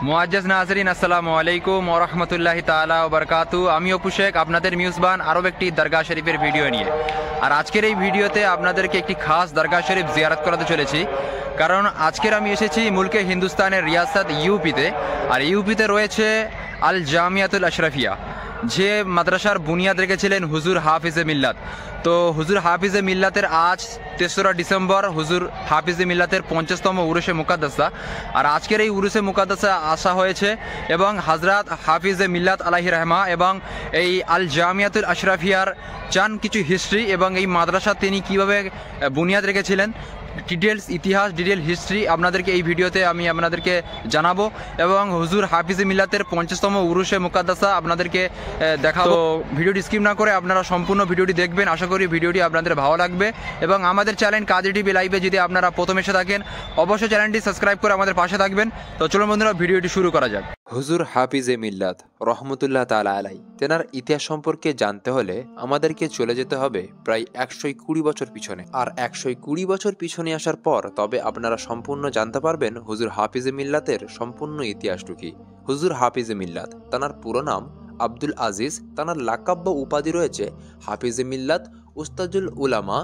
মুআজ্জাজ নাজরিন, আসসালামু আলাইকুম ওয়া রাহমাতুল্লাহি তাআলা ওয়া বারাকাতুহু। আমি অপু শেখ, আপনাদের মিউজবান আরব একটি দরগা শরীফের ভিডিও নিয়ে। আর আজকের এই ভিডিওতে আপনাদেরকে একটি খাস দরগা শরীফ জিয়ারত করাতে চলেছি, কারণ আজকের আমি এসেছি মুলকে হিন্দুস্তানের রিয়াসত ইউপিতে। আর ইউপিতে রয়েছে আল জামিয়াতুল আশরাফিয়া, যে মাদ্রাসার বুনিয়াদ রেখেছিলেন হুজুর হাফিজে মিল্লাত। তো হুজুর হাফিজে মিল্লাতের আজ ৩রা ডিসেম্বর হুজুর হাফিজে মিল্লাতের ৫০তম উরুসে মুকাদ্দাসা। আর আজকের এই উরুসে মুকাদ্দাসা আসা হয়েছে এবং হজরত হাফিজে মিল্লাত আলাইহি রহমা এবং এই আল জামিয়াতুল আশরাফিয়ার চান কিছু হিস্ট্রি এবং এই মাদ্রাসা তিনি কীভাবে বুনিয়াদ রেখেছিলেন, ডিটেলস ইতিহাস, ডিটেল হিস্ট্রি আপনাদেরকে এই ভিডিওতে আমি আপনাদেরকে জানাবো। এবং হুজুর হাফিজে মিল্লাতের ৫০তম উরুসে মুকাদ্দাসা আপনাদেরকে দেখাবো। ভিডিওটি স্কিপ না করে আপনারা সম্পূর্ণ ভিডিওটি দেখবেন। আশা করি ভিডিওটি আপনাদের ভালো লাগবে। এবং আমাদের চ্যানেল কাজী টিভি লাইভে যদি আপনারা প্রথম এসে থাকেন, অবশ্যই চ্যানেলটি সাবস্ক্রাইব করে আমাদের পাশে থাকবেন। তো চলুন বন্ধুরা, ভিডিওটি শুরু করা যাক। হুজুর হাফিজে মিল্লাত রহমতুল্লাহ তাআলা আলাই, তেনার ইতিহাস সম্পর্কে জানতে হলে আমাদেরকে চলে যেতে হবে প্রায় ১২০ বছর পিছনে। আর ১২০ বছর পিছনে আসার পর তবে আপনারা সম্পূর্ণ জানতে পারবেন হুজুর হাফিজে মিল্লাতের সম্পূর্ণ ইতিহাসটু কি। হুজুর হাফিজে মিল্লাত, তানার পুরো নাম আব্দুল আজিজ। তানার লাকাব বা উপাধি রয়েছে হাফিজে মিল্লাত, উস্তাজুল উলামা,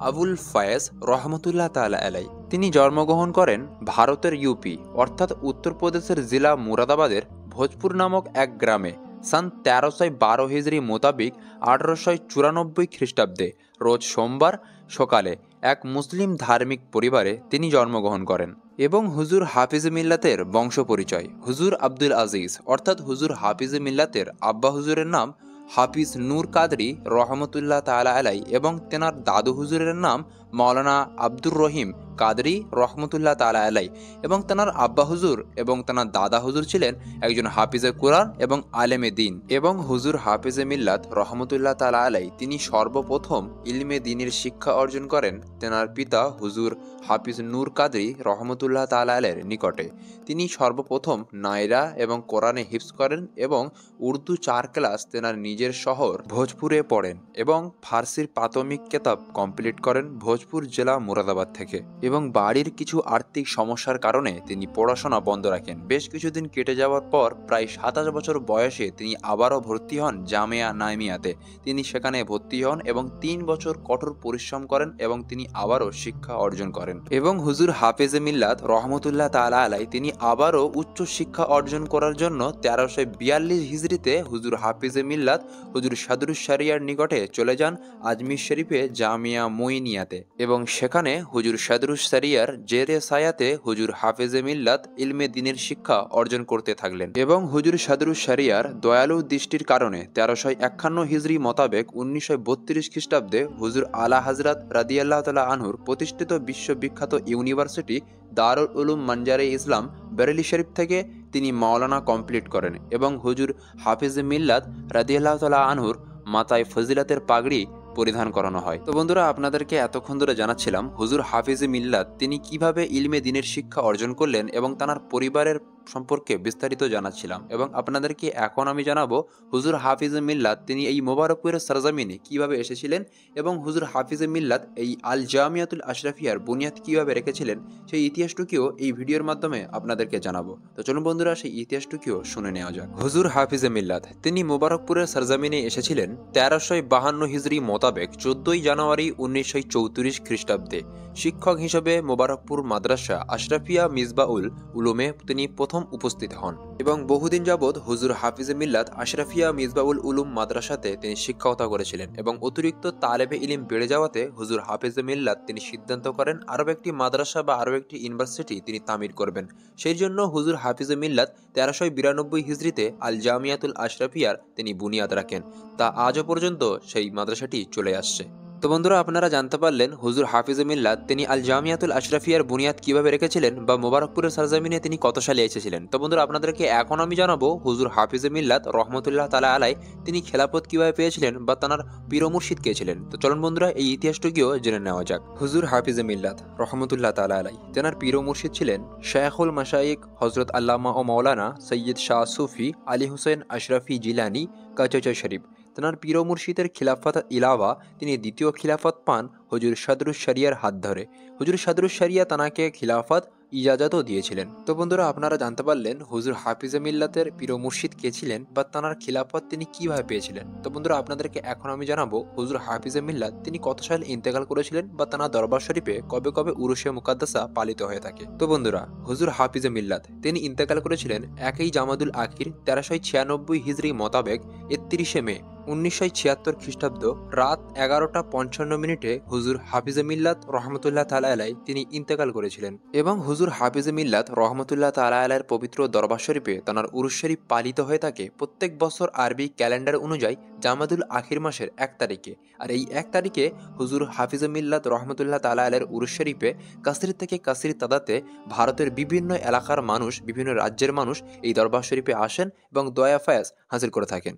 আবুল ফায়েজ রহমতুল্লাহ তাআলা আলাই। তিনি জন্মগ্রহণ করেন ভারতের ইউপি অর্থাৎ উত্তরপ্রদেশের জেলা মুরাদাবাদের ভোজপুর নামক এক গ্রামে সান ১৩১২ হিজরি মোতাবিক ১৮৯৪ খ্রিস্টাব্দে রোজ সোমবার সকালে এক মুসলিম ধার্মিক পরিবারে তিনি জন্মগ্রহণ করেন। এবং হুজুর হাফিজে মিল্লাতের বংশ পরিচয়। হুজুর আব্দুল আজিজ অর্থাৎ হুজুর হাফিজে মিল্লাতের আব্বা হুজুরের নাম হাফিজ নূর কাদরি রহমতুল্লাহ তাআলা আলাই এবং তেনার দাদু হুজুরের নাম মাওলানা আব্দুর রহিম কাদরি রহমতুল্লাহ তাআলা আলাই। এবং তেনার আব্বা হুজুর এবং তেনার দাদা হুজুর ছিলেন একজন হাফিজে কুরআন এবং আলেমে দ্বীন। এবং হুজুর হাফিজে মিল্লাত রহমতুল্লাহ তাআলা আলাই তিনি সর্বপ্রথম ইলমে দ্বীনের শিক্ষা অর্জন করেন তেনার পিতা হুজুর হাফিজ নূর কাদরি রহমতুল্লাহ তাআলা আলাইয়ের নিকটে। তিনি সর্বপ্রথম নায়রা এবং কোরআনে হিফজ করেন এবং উর্দু ৪ ক্লাস তেনার নিজের শহর ভোজপুরে পড়েন এবং ফার্সির প্রাথমিক কেতাব কমপ্লিট করেন ভোজপুর জেলা মুরাদাবাদ থেকে। এবং বাড়ির কিছু আর্থিক সমস্যার কারণে তিনি পড়াশোনা বন্ধ রাখেন। বেশ কিছুদিন কেটে যাওয়ার পর প্রায় ২৭ বছর বয়সে তিনি আবারও ভর্তি হন জামিয়া নাইমিয়াতে। তিনি সেখানে ভর্তি হন এবং ৩ বছর কঠোর পরিশ্রম করেন এবং তিনি আবারও শিক্ষা অর্জন করেন। এবং হুজুর হাফিজে মিল্লাত রহমতুল্লাহ তাআলা আলাই তিনি আবারও উচ্চ শিক্ষা অর্জন করার জন্য ১৩৪২ হিজরিতে হুজুর হাফিজে মিল্লাত হুজুর সাদরুস শরিয়ার নিকটে চলে যান আজমির শরীফে জামিয়া মুইনিয়াতে। এবং সেখানে হুজুর সাদরুস শরিয়ার জেরে সায়াতে হুজুর হাফিজে মিল্লাত ইলমে দ্বীনের শিক্ষা অর্জন করতে থাকলেন। এবং হুজুর সাদরুস শরিয়ার দয়ালু দৃষ্টির কারণে ১৩৫১ হিজরি মোতাবেক ১৯৩২ খ্রিস্টাব্দে হুজুর আলা হযরত রাদিয়াল্লাহু তাআলা আনহুর প্রতিষ্ঠিত বিশ্ববিখ্যাত ইউনিভার্সিটি দারুল উলুম মানজারে ইসলাম বেরেলি শরীফ থেকে তিনি মাওলানা কমপ্লিট করেন। এবং হুজুর হাফিজে মিল্লাত রাদিয়াল্লাহু তাআলা আনহুর মাথায় ফজিলাতের পাগড়ি পরিধান করানো হয়। তো বন্ধুরা, আপনাদেরকে এতক্ষণ ধরে জানাচ্ছিলাম হুজুর হাফিজে মিল্লাত তিনি কিভাবে ইলমে দ্বীনের শিক্ষা অর্জন করলেন এবং তার পরিবারের সম্পর্কে বিস্তারিত জানাচ্ছিলাম। এবং আপনাদেরকে এখন আমি জানাবো হুজুর হাফিজে মিল্লাত তিনি এই মোবারকপুরের সরজমিনে কিভাবে এসেছিলেন এবং হুজুর হাফিজে মিল্লাত এই আল জামিয়াতুল আশরাফিয়ার বুনিয়াদ কিভাবে রেখেছিলেন সেই ইতিহাসটুকুও এই ভিডিওর মাধ্যমে আপনাদেরকে জানাবো। তো চলুন বন্ধুরা, সেই ইতিহাসটুকুও শুনে নেওয়া যাক। হুজুর হাফিজে মিল্লাত তিনি মোবারকপুরের সরজমিনে এসেছিলেন ১৩৫২ হিজরি মোতাবেক ১৪ জানুয়ারি ১৯৩৪ খ্রিস্টাব্দে। শিক্ষক হিসেবে মোবারকপুর মাদ্রাসা আশরাফিয়া মিসবাউল উলুমে তিনি প্রথম উপস্থিত হন। এবং বহুদিন যাবৎ হুজুর হাফিজে মিল্লাত আশরাফিয়া মিসবাউল উলুম মাদ্রাসাতে তিনি শিক্ষকতা করেছিলেন। এবং অতিরিক্ত তালেবে ইলিম বেড়ে যাওয়াতে হুজুর হাফিজে মিল্লাত তিনি সিদ্ধান্ত করেন আরও একটি মাদ্রাসা বা আরও একটি ইউনিভার্সিটি তিনি তামির করবেন। সেই জন্য হুজুর হাফিজে মিল্লাত ১৩৯২ হিজরিতে আল জামিয়াতুল আশরাফিয়ার তিনি বুনিয়াদ রাখেন। তা আজও পর্যন্ত সেই মাদ্রাসাটি চলে আসছে। তো বন্ধুরা, আপনারা জানতে পারলেন হুজুর হাফিজে মিল্লাত তিনি আল জামিয়াতুল আশরাফিয়ার বুনিয়াদ কিভাবে রেখেছিলেন বা মোবারকপুরের সরজমিনে তিনি কত সালে এসেছিলেন। তো বন্ধুরা, আপনাদেরকে এখন আমি জানাবো হুজুর হাফিজে মিল্লাত রহমতুল্লাহ তাআলা আলাই তিনি খেলাফত কিভাবে পেয়েছিলেন বা তার পীর মুর্শিদ কে ছিলেন। তো চলুন বন্ধুরা, এই ইতিহাসটুকুও জেনে নেওয়া যাক। হুজুর হাফিজে মিল্লাত রহমতুল্লাহ তাআলা আলাই তেনার পীর মুর্শিদ ছিলেন শায়খুল মাশাইখ হযরত আল্লামা ও মাওলানা সৈয়দ শাহ সুফি আলী হুসেন আশরাফি জিলানী কাচাচা শরীফ। তেনার পীর মুর্শিদের খিলাফত ইলাওয়া তিনি দ্বিতীয় খিলাফত পান হুজুর সাদরুস শরিয়ার হাত ধরে। হুজুর সাদরুস শরিয়া তানাকে খিলাফত ইজাজতও দিয়েছিলেন। তো বন্ধুরা, আপনারা জানতে পারলেন হুজুর হাফিজে মিল্লাতের পীর মুর্শিদ কে ছিলেন বা তাঁর খিলাফত তিনি কিভাবে পেয়েছিলেন। তো বন্ধুরা, আপনাদেরকে এখন আমি জানাবো হুজুর হাফিজে মিল্লাত তিনি কত সালে ইন্তেকাল করেছিলেন বা তাঁর দরবার শরীফে কবে কবে উরুশে মুকাদ্দাসা পালিত হয়ে থাকে। তো বন্ধুরা, হুজুর হাফিজে মিল্লাত তিনি ইন্তেকাল করেছিলেন 1 জামাদুল আখির 1396 হিজরি মোতাবেক 31 মে 1976 খ্রিস্টাব্দ রাত 11:55 হুজুর হাফিজে মিল্লাত রহমতুল্লাহ তাআলা আলাইহি তিনি ইন্তেকাল করেছিলেন। এবং হুজুর হাফিজে মিল্লাত রহমতুল্লাহ তাআলা আলাইহির পবিত্র দরবার শরীফে তাঁর উরুস শরীফ পালিত হয়ে থাকে প্রত্যেক বছর আরবি ক্যালেন্ডার অনুযায়ী জামাদুল আখির মাসের 1 তারিখে। আর এই 1 তারিখে হুজুর হাফিজে মিল্লাত রহমতুল্লাহ তাআলা আলাইহির উরুস শরীফে কাসির থেকে কাসির তাদাতে ভারতের বিভিন্ন এলাকার মানুষ, বিভিন্ন রাজ্যের মানুষ এই দরবার শরীফে আসেন এবং দয়া ফায়াজ হাজির করে থাকেন।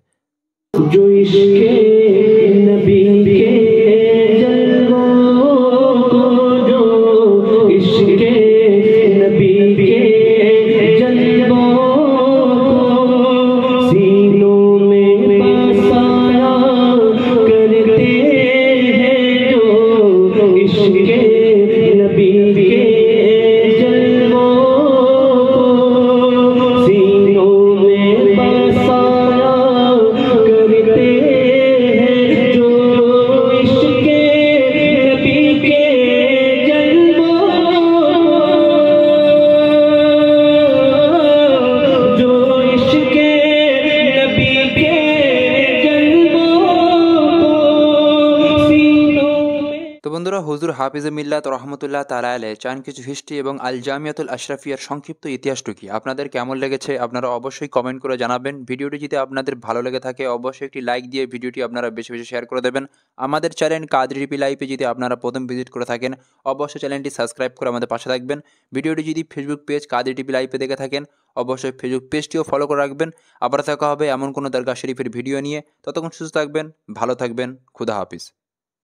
जो इश्क़े नबी के जलवों को, जो इश्क़े नबी के जलवों को सीनों में बसाया करते हैं, जो इश्क़े नबी के जलवों को सीनों में बसाया करते हैं, जो इश्क़े नबी के जलवों, जो इश्क़े नबी के जलवों को सीनों में। তো বন্ধুরা, হুজুর হাফিজে মিল্লাত রহমতুল্লাহ তাআলা আলাইহি চান কিছু হিস্ট্রি এবং আল জামিয়াতুল আশরাফিয়ার সংক্ষিপ্ত ইতিহাসটু কি আপনাদের কেমন লেগেছে আপনারা অবশ্যই কমেন্ট করে জানাবেন। ভিডিওটি যদি আপনাদের ভালো লেগে থাকে অবশ্যই একটি লাইক দিয়ে ভিডিওটি আপনারা বেশি বেশি শেয়ার করে দেবেন। আমাদের চ্যানেল কাদরি টিভি লাইভে যদি আপনারা প্রথম ভিজিট করে থাকেন অবশ্যই চ্যানেলটি সাবস্ক্রাইব করে আমাদের পাশে থাকবেন। ভিডিওটি যদি ফেসবুক পেজ কাদরি টিভি লাইভে দেখে থাকেন অবশ্যই ফেসবুক পেজটিও ফলো করে রাখবেন। আবার দেখা হবে এমন কোনো দরগা শরীফের ভিডিও নিয়ে। ততক্ষণ সুস্থ থাকবেন, ভালো থাকবেন, খুদা হাফিজ।